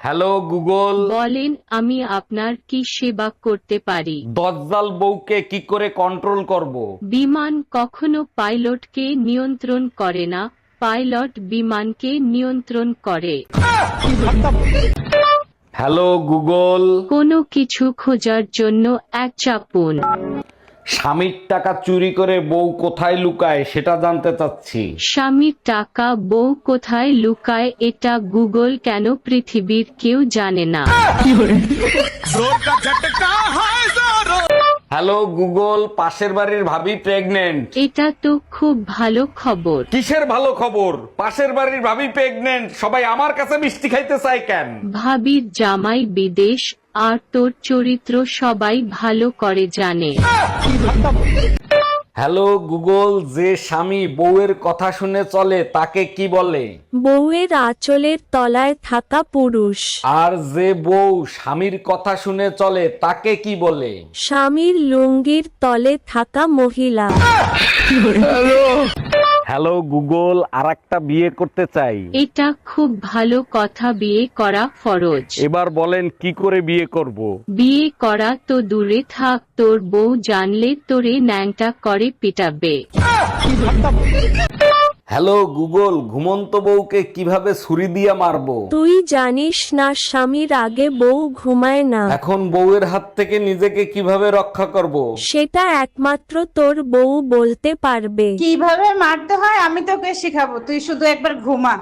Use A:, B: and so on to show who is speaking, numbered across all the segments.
A: Hello Google.
B: বলেন, আমি আপনার কি সেবা করতে পারি?
A: দজ্জাল বউকে কি করে কন্ট্রোল করব?
B: বিমান কখনো পাইলটকে নিয়ন্ত্রণ করে না, পাইলট বিমানকে নিয়ন্ত্রণ করে।
A: Hello Google.
B: কোনো কিছু খোঁজার জন্য এক চাপুন।
A: স্বামীর টাকা চুরি করে বউ কোথায় লুকায় সেটা জানতে চাচ্ছি।
B: স্বামীর টাকা বউ কোথায় লুকায় এটা গুগল কেন পৃথিবীর কেউ জানে না।
A: হ্যালো গুগল, পাশের বাড়ির ভাবি প্রেগনেন্ট।
B: এটা তো খুব ভালো খবর।
A: কিসের ভালো খবর? পাশের বাড়ির ভাবি প্রেগনেন্ট, সবাই আমার কাছে মিষ্টি খাইতে চায় কেন?
B: ভাবির জামাই বিদেশ, আর তোর চরিত্র সবাই ভালো করে জানে।
A: হ্যালো গুগল, যে স্বামী বউয়ের কথা শুনে চলে তাকে কি বলে?
C: বউয়ের আঁচলের তলায় থাকা পুরুষ।
A: আর যে বউ স্বামীর কথা শুনে চলে তাকে কি বলে?
C: স্বামীর লুঙ্গির তলে থাকা মহিলা।
A: হ্যালো গুগল, আরেকটা বিয়ে করতে চাই।
B: এটা খুব ভালো কথা, বিয়ে করা ফরজ।
A: এবার বলেন কি করে বিয়ে করব?
B: বিয়ে করা তো দূরে থাক, তোর বউ জানলে তোরে ন্যাংটা করে পিটাবে।
A: হ্যালো গুগল, ঘুমন্ত বউকে কিভাবে ছুরি দিয়ে মারবো?
C: তুই জানিস না স্বামীর আগে বউ ঘুমায় না?
A: এখন বউয়ের হাত থেকে নিজেকে কিভাবে রক্ষা করব?
C: সেটা একমাত্র তোর বউ বলতে পারবে।
D: কিভাবে মারতে হয় আমি তোকে শিখাবো, তুই শুধু একবার ঘুমা।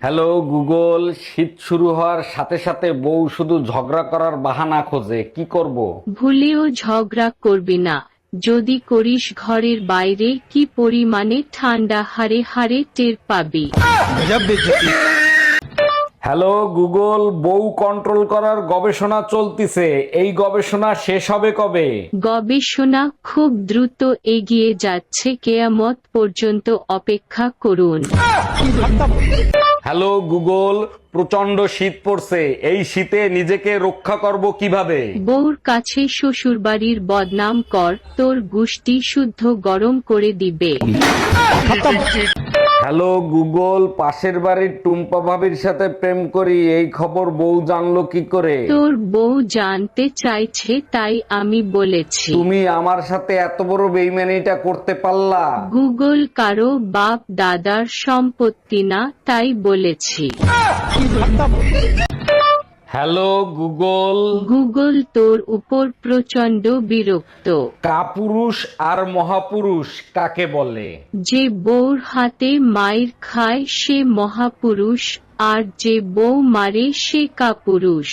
A: হ্যালো গুগল, শীত শুরু হওয়ার সাথে সাথে বউ শুধু ঝগড়া করার বাহানা খোঁজে, কি করব?
B: ভুলেও ঝগড়া করবি না, যদি করিস ঘরের বাইরে কি পরিমাণে ঠান্ডা হারে হারে টের পাবি।
A: হ্যালো গুগল, বউ কন্ট্রোল করার গবেষণা চলতিছে, এই গবেষণা শেষ হবে কবে?
B: গবেষণা খুব দ্রুত এগিয়ে যাচ্ছে, কেয়ামত পর্যন্ত অপেক্ষা করুন।
A: হ্যালো গুগল, প্রচন্ড শীত পড়ছে, এই শীতে নিজেকে রক্ষা করব কিভাবে?
B: বউর কাছে শ্বশুরবাড়ির বদনাম কর, তোর গুষ্টি শুদ্ধ গরম করে দিবে।
A: হ্যালো গুগল, পাশের বাড়ির টুম্পা ভাবির সাথে প্রেম করি, এই খবর বউ জানলো কি করে?
B: তোর বউ জানতে চাইছে তাই আমি বলেছি।
A: তুমি আমার সাথে এত বড় বেইমানিটা করতে পারলা?
B: গুগল কারো বাপ দাদার সম্পত্তি না, তাই বলেছি।
A: হ্যালো গুগল,
B: গুগল তোর উপর প্রচন্ড বিরক্ত।
A: কাপুরুষ আর মহাপুরুষ কাকে বলে?
B: যে বউর হাতে মাইর খায় সে মহাপুরুষ, আর যে বউ মারে সে কাপুরুষ।